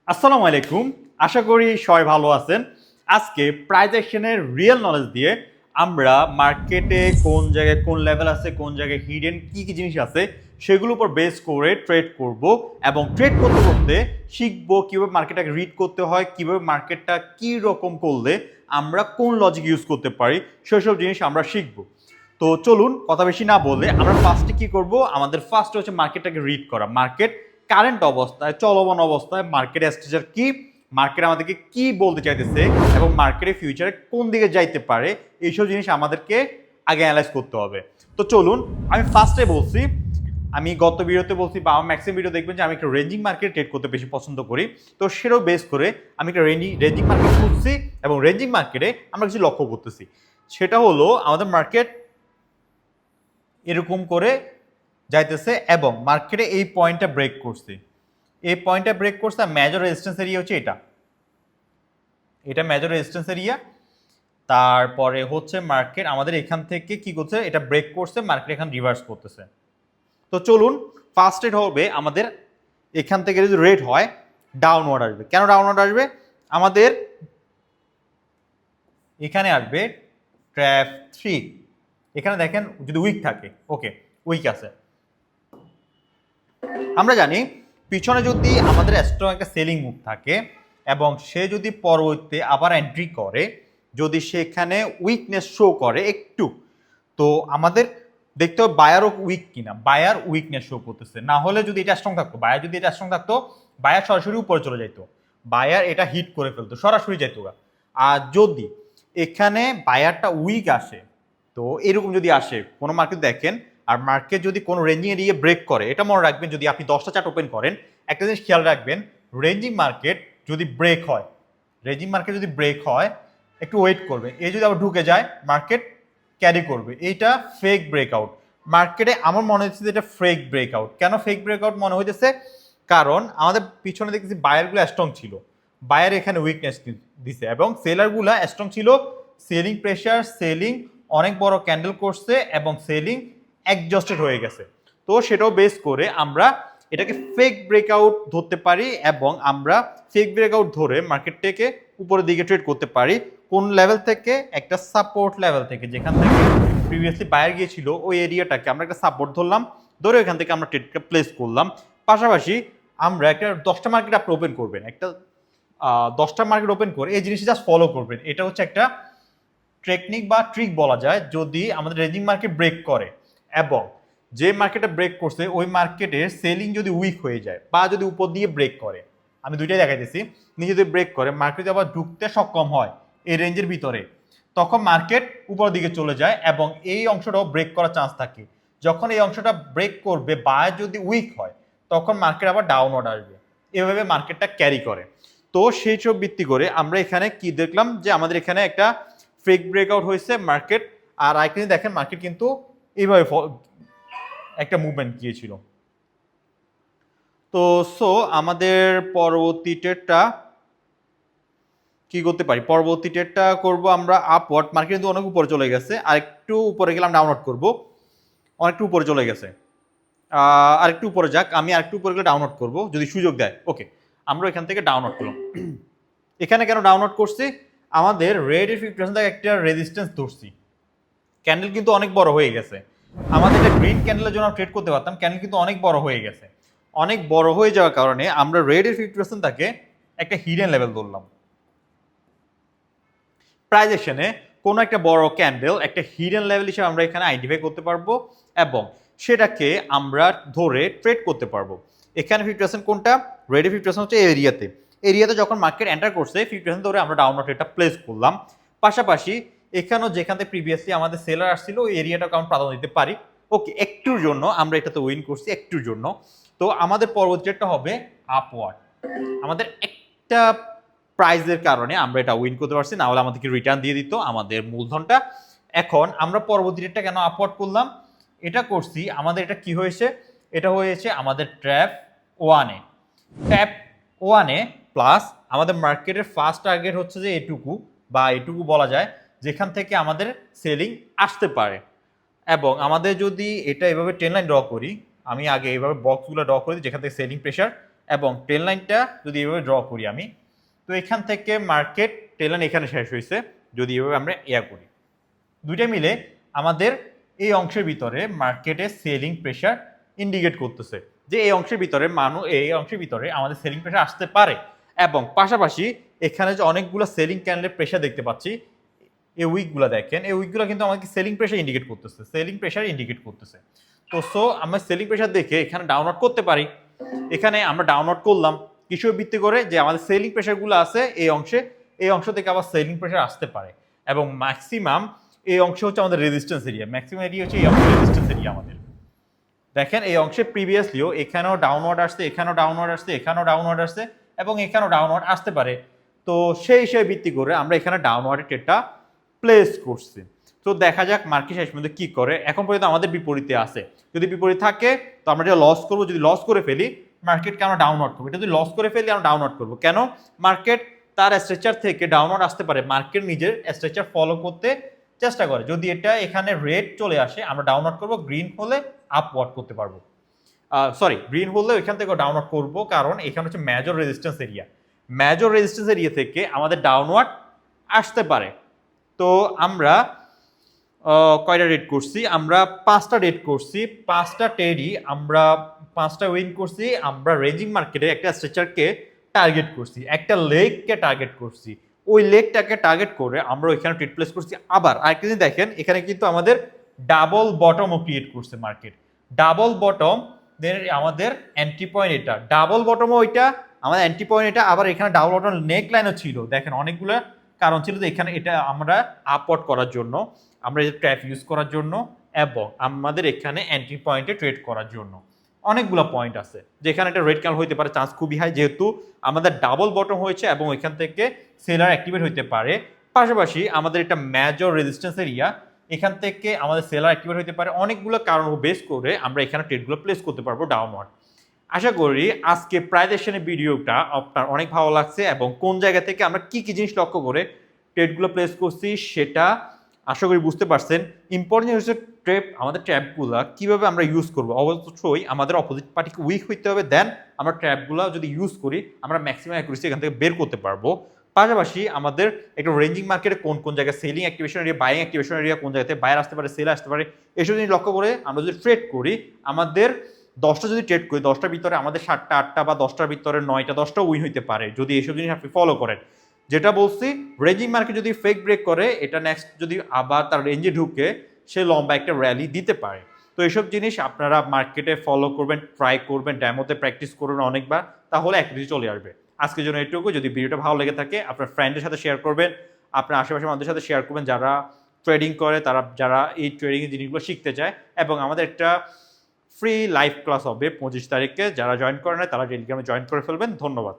আসসালামু আলাইকুম। আশা করি সবাই ভালো আছেন। আজকে প্রাইস অ্যাকশনের রিয়েল নলেজ দিয়ে আমরা মার্কেটে কোন জায়গায় কোন লেভেল আছে, কোন জায়গায় হিডেন কি কি জিনিস আছে সেগুলোর উপর বেস করে ট্রেড করব এবং ট্রেড করতে করতে শিখবো কিভাবে মার্কেটটাকে রিড করতে হয়, কিভাবে মার্কেটটা কি রকম করলে আমরা কোন লজিক ইউজ করতে পারি সেসব জিনিস আমরা শিখবো। তো চলুন কথা বেশি না বলে আমরা ফার্স্টে কি করব, আমাদের ফার্স্টে হচ্ছে মার্কেটটাকে রিড করা। মার্কেট কারেন্ট অবস্থায়, চলমান অবস্থায় মার্কেট স্ট্রাকচার কি, মার্কেট আমাদেরকে কি বলতে চাইতেছে এবং মার্কেটের ফিউচারে কোন দিকে যাইতে পারে, এইসব জিনিস আমাদেরকে আগে অ্যানালাইজ করতে হবে। তো চলুন, আমি ফার্স্টে বলছি, আমি গত ভিডিওতে বলছি বা আমার ম্যাক্সিমাম ভিডিও দেখবেন যে আমি একটা রেঞ্জিং মার্কেট ট্রেড করতে বেশি পছন্দ করি। তো সেটাও বেস করে আমি একটা রেঞ্জিং মার্কেট খুঁজছি এবং রেঞ্জিং মার্কেটে আমরা কিছু লক্ষ্য করতেছি। সেটা হলো আমাদের মার্কেট এরকম করে যাইতেছে এবং মার্কেটে এই পয়েন্টটা ব্রেক করছে, এই পয়েন্টটা ব্রেক করছে। মেজর রেজিস্ট্যান্স এরিয়া হচ্ছে এটা, এটা মেজর রেজিস্ট্যান্স এরিয়া। তারপরে হচ্ছে মার্কেট আমাদের এখান থেকে কি করছে, এটা ব্রেক করছে, মার্কেট এখান রিভার্স করতেছে। তো চলুন, ফার্স্ট রেট হবে আমাদের এখান থেকে যদি রেট হয় ডাউনওয়ার্ড আসবে। কেন ডাউনওয়ার্ড আসবে? আমাদের এখানে আসবে ট্র্যাপ 3, এখানে দেখেন যদি উইক থাকে, ওকে উইক আছে। আমরা জানি পিছনে যদি আমাদের স্ট্রং একটা সেলিং মুভ থাকে এবং সে যদি পরবর্তীতে আবার এন্ট্রি করে, যদি সেখানে উইকনেস শো করে একটু, তো আমাদের দেখতে হবে বায়ারও উইক কিনা, বায়ার উইকনেস শো করতেছে। না হলে যদি এটা স্ট্রং থাকতো, বায়ার যদি এটা স্ট্রং থাকতো, বায়ার সরাসরি উপরে চলে যাইতো, বায়ার এটা হিট করে ফেলতো, সরাসরি যাইতো। আর যদি এখানে বায়ারটা উইক আসে, তো এরকম যদি আসে কোনো মার্কেট দেখেন আর মার্কেট যদি কোনো রেঞ্জিং এরিয়া ব্রেক করে, এটা মনে রাখবেন যদি আপনি 10টা চার্ট ওপেন করেন, একটা জিনিস খেয়াল রাখবেন, রেঞ্জিং মার্কেট যদি ব্রেক হয়, রেঞ্জিং মার্কেট যদি ব্রেক হয় একটু ওয়েট করবে, এই যদি আবার ঢুকে যায় মার্কেট ক্যারি করবে। এইটা ফেক ব্রেকআউট। মার্কেটে আমার মনে হচ্ছে যে এটা ফেক ব্রেকআউট। কেন ফেক ব্রেকআউট মনে হইতেছে? কারণ আমাদের পিছনে দেখতেছি বায়ারগুলো স্ট্রং ছিল, বায়ার এখানে উইকনেস দিছে এবং সেলারগুলো স্ট্রং ছিল, সেলিং প্রেশার, সেলিং অনেক বড় ক্যান্ডেল করছে এবং সেলিং অ্যাডজাস্টেড হয়ে গেছে। তো সেটাও বেস করে আমরা এটাকে ফেক ব্রেকআউট ধরতে পারি এবং আমরা ফেক ব্রেকআউট ধরে মার্কেটটাকে উপরের দিকে ট্রেড করতে পারি। কোন লেভেল থেকে? একটা সাপোর্ট লেভেল থেকে, যেখান থেকে প্রিভিয়াসলি বায়ার গিয়েছিল ওই এরিয়াটাকে আমরা একটা সাপোর্ট ধরলাম, ধরে ওইখান থেকে আমরা ট্রেডটা প্লেস করলাম। পাশাপাশি আমরা একটা 10টা মার্কেট আপনি ওপেন করবেন, একটা 10টা মার্কেট ওপেন করে এই জিনিসটা জাস্ট ফলো করবেন। এটা হচ্ছে একটা টেকনিক বা ট্রিক বলা যায়। যদি আমাদের রেঞ্জিং মার্কেট ব্রেক করে এবং যে মার্কেটে ব্রেক করছে ওই মার্কেটের সেলিং যদি উইক হয়ে যায় বা যদি উপর দিয়ে ব্রেক করে, আমি দুইটাই দেখাইতেছি, নিচে যদি ব্রেক করে মার্কেটে আবার ঢুকতে সক্ষম হয় এই রেঞ্জের ভিতরে, তখন মার্কেট উপরের দিকে চলে যায় এবং এই অংশটাও ব্রেক করার চান্স থাকে। যখন এই অংশটা ব্রেক করবে বা যদি উইক হয়, তখন মার্কেট আবার ডাউনওয়ার্ড আসবে। এভাবে মার্কেটটা ক্যারি করে। তো সেই সব ভিত্তি করে আমরা এখানে কি দেখলাম যে আমাদের এখানে একটা ফেক ব্রেকআউট হয়েছে মার্কেট। আর আরেকদিন দেখেন মার্কেট কিন্তু এইভাবে একটা মুভমেন্ট গিয়েছিল। তো সো আমাদের পরবর্তী ট্রেডটা কি করতে পারি? পরবর্তী ট্রেডটা করব আমরা আপওয়ার্ড। মার্কেট কিন্তু অনেক উপরে চলে গেছে, আর একটু উপরে গেলাম ডাউনলোড করব, অনেকটু উপরে চলে গেছে। আরেকটু উপরে যাক, আমি আরেকটু উপরে গেলে ডাউনলোড করব যদি সুযোগ দেয়। ওকে, আমরা এখান থেকে ডাউনলোড করলাম। এখানে কেন ডাউনলোড করছি? আমাদের রেড এর 50% থেকে একটা রেজিস্ট্যান্স ধরছি, ক্যান্ডেল কিন্তু অনেক বড় হয়ে গেছে। আমাদের একটা গ্রিন ক্যান্ডেলের জন্য ট্রেড করতে পারতাম, ক্যান্ডেল কিন্তু অনেক বড় হয়ে গেছে। অনেক বড় হয়ে যাওয়ার কারণে আমরা রেড এর 50% থেকে একটা হিডেন লেভেল ধরলাম। প্রাইস অ্যাকশনে কোনো একটা বড় ক্যান্ডেল একটা হিডেন লেভেল হিসেবে আমরা এখানে আইডেন্টিফাই করতে পারবো এবং সেটাকে আমরা ধরে ট্রেড করতে পারবো। এখানে 50% কোনটা? রেডি 50% হচ্ছে এরিয়াতে। এরিয়াতে যখন মার্কেট এন্টার করছে 50% ধরে আমরা ডাউনওয়ার্ড এটা প্লেস করলাম। পাশাপাশি এখানেও যেখান থেকে প্রিভিয়াসলি আমাদের সেলার আসছিল ওই এরিয়াটাকে আমরা প্রাধান্য দিতে পারি। ওকে, একটুর জন্য আমরা এটাতে উইন করছি, একটুর জন্য। তো আমাদের পরবর্তীটা হবে আপওয়ার্ড। আমাদের একটা প্রাইজের কারণে আমরা এটা উইন করতে পারছি, না হলে আমাদেরকে রিটার্ন দিয়ে দিত আমাদের মূলধনটা। এখন আমরা পরবর্তী রেটটা কেন আপওয়ার্ড করলাম? এটা করছি আমাদের এটা কি হয়েছে, এটা হয়েছে আমাদের ট্র্যাপ 1-এ। ট্র্যাপ 1-এ প্লাস আমাদের মার্কেটের ফার্স্ট টার্গেট হচ্ছে যে এটুকু বা এটুকু বলা যায়, যেখান থেকে আমাদের সেলিং আসতে পারে। এবং আমাদের যদি এটা এভাবে ট্রেন লাইন ড্র করি, আমি আগে এইভাবে বক্সগুলো ড্র করি যেখান থেকে সেলিং প্রেশার এবং ট্রেন লাইনটা যদি এভাবে ড্র করি আমি, তো এখান থেকে মার্কেট ট্রেন লাইন এখানে শেষ হয়েছে যদি এভাবে আমরা করি, দুইটা মিলে আমাদের এই অংশের ভিতরে মার্কেটে সেলিং প্রেশার ইন্ডিকেট করতেছে যে এই অংশের ভিতরে এই অংশের ভিতরে আমাদের সেলিং প্রেশার আসতে পারে। এবং পাশাপাশি এখানে যে অনেকগুলো সেলিং ক্যান্ডেলের প্রেশার দেখতে পাচ্ছি, এই উইকগুলো দেখেন, এই উইকগুলো কিন্তু আমাকে সেলিং প্রেশার ইন্ডিকেট করতেছে, সেলিং প্রেশার ইন্ডিকেট করতেছে। তো সো আমরা সেলিং প্রেশার দেখে এখানে ডাউনলোড করতে পারি। এখানে আমরা ডাউনলোড করলাম কিছু ভিত্তি করে যে আমাদের সেলিং প্রেশারগুলো আছে এই অংশে, এই অংশ থেকে আবার সেলিং প্রেশার আসতে পারে। এবং ম্যাক্সিমাম এই অংশ হচ্ছে আমাদের রেজিস্ট্যান্স এরিয়া, ম্যাক্সিমাম এরিয়া হচ্ছে এই অংশের রেজিস্ট্যান্স এরিয়া আমাদের। দেখেন এই অংশে প্রিভিয়াসলিও এখানেও ডাউনওয়ার্ড আসছে, এখানেও ডাউনওয়ার্ড আসছে, এখানেও ডাউনওয়ার্ড আসছে এবং এখানেও ডাউনওয়ার্ড আসতে পারে। তো সেই হিসেবে ভিত্তি করে আমরা এখানে ডাউনওয়ার্ডের ট্রেডটা প্লেস করছি। তো দেখা যাক মার্কেট শেষ পর্যন্ত কি করে। এখন পর্যন্ত আমাদের বিপরীতে আছে, যদি বিপরীত থাকে তো আমরা যেটা লস করবো, যদি লস করে ফেলি মার্কেটকে আমরা ডাউনওয়ার্ড করবো। এটা যদি লস করে ফেলি আমরা ডাউনওয়ার্ড করবো। কেন? মার্কেট তার স্ট্রাকচার থেকে ডাউনওয়ার্ড আসতে পারে, মার্কেট নিজের স্ট্রাকচার ফলো করতে চেষ্টা করে। যদি এটা এখানে রেড চলে আসে আমরা ডাউনওয়ার্ড করবো, গ্রিন হলে আপওয়ার্ড করতে পারবো। সরি, গ্রিন হলে এখান থেকে ডাউনওয়ার্ড করবো, কারণ এখানে হচ্ছে major resistance area, major resistance area থেকে আমাদের ডাউনওয়ার্ড আসতে পারে। তো আমরা কয়টা রেড করছি? আমরা 5টা রেড করছি, 5টা ট্রেডই আমরা 5টা উইন করছি। আমরা রেঞ্জিং মার্কেটে একটা স্ট্রাকচারকে টার্গেট করছি, একটা লেগকে টার্গেট করছি, ওই লেগটাকে টার্গেট করে আমরা ওইখানে ট্রেড প্লেস করছি। আবার আরেকটা জিনিস দেখেন, এখানে কিন্তু আমাদের ডাবল বটমও ক্রিয়েট করছে মার্কেট, ডাবল বটম, দেন আমাদের এন্ট্রি পয়েন্ট এটা, ডাবল বটমও ওইটা আমাদের এন্ট্রি পয়েন্ট এটা, আবার এখানে ডাবল বটম নেক লাইনও ছিল। দেখেন অনেকগুলো কারণ ছিল যে এখানে এটা আমরা আপওয়ার্ড করার জন্য, আমরা এই ট্র্যাপ ইউজ করার জন্য এবং আমাদের এখানে এন্ট্রি পয়েন্টে ট্রেড করার জন্য অনেকগুলো পয়েন্ট আছে, যেখানে একটা রেড ক্যান্ডেল হইতে পারে চান্স খুবই হাই, যেহেতু আমাদের ডাবল বটম হয়েছে এবং এখান থেকে সেলার অ্যাক্টিভেট হইতে পারে। পাশাপাশি আমাদের এটা মেজর রেজিস্ট্যান্স এরিয়া, এখান থেকে আমাদের সেলার অ্যাক্টিভেট হইতে পারে। অনেকগুলো কারণ বেস করে আমরা এখানে ট্রেডগুলো প্লেস করতে পারবো ডাউনওয়ার্ড। আশা করি আজকে প্রাইজেশনের ভিডিওটা আপনার অনেক ভালো লাগছে এবং কোন জায়গা থেকে আমরা কি কি জিনিস লক্ষ্য করে ট্রেডগুলো প্লেস করছি সেটা আশা করি বুঝতে পারছেন। ইম্পর্টেন্ট হচ্ছে আমাদের ট্র্যাপগুলো কীভাবে আমরা ইউজ করবো। অবশ্যই আমাদের অপোজিট পার্টিকে উইক হইতে হবে, দেন আমরা ট্র্যাপগুলো যদি ইউজ করি আমরা ম্যাক্সিমাম অ্যাকুরেসি এখান থেকে বের করতে পারবো। পাশাপাশি আমাদের একটা রেঞ্জিং মার্কেটে কোন কোন জায়গায় selling activation area, buying activation area, কোন জায়গাতে বাইরে আসতে পারে, সেল আসতে পারে, এসব জিনিস লক্ষ্য করে আমরা যদি ট্রেড করি, আমাদের 10টা যদি ট্রেড করি 10টার ভিতরে আমাদের 7টা 8টা বা 10টার ভিতরে 9টা 10টা উইন হইতে পারে যদি এইসব জিনিস আপনি ফলো করেন। যেটা বলছি, রেঞ্জিং মার্কেট যদি ফেক ব্রেক করে এটা নেক্সট যদি আবার তার রেঞ্জে ঢুকে সে লম্বা একটা র্যালি দিতে পারে। তো এইসব জিনিস আপনারা মার্কেটে ফলো করবেন, ট্রাই করবেন, ড্যামোতে প্র্যাকটিস করবেন অনেকবার, তাহলে অ্যাকুরেসি চলে আসবে। আজকের জন্য এটুকু। যদি ভিডিওটা ভালো লেগে থাকে আপনার ফ্রেন্ডের সাথে শেয়ার করবেন, আপনার আশেপাশের মানুষদের সাথে শেয়ার করবেন যারা ট্রেডিং করে, যারা এই ট্রেডিংয়ের জিনিসগুলো শিখতে চায়। এবং আমাদের একটা ফ্রি লাইভ ক্লাস হবে 25 তারিখে, যারা জয়েন করে না তারা টেলিগ্রামে জয়েন করে ফেলবেন। ধন্যবাদ।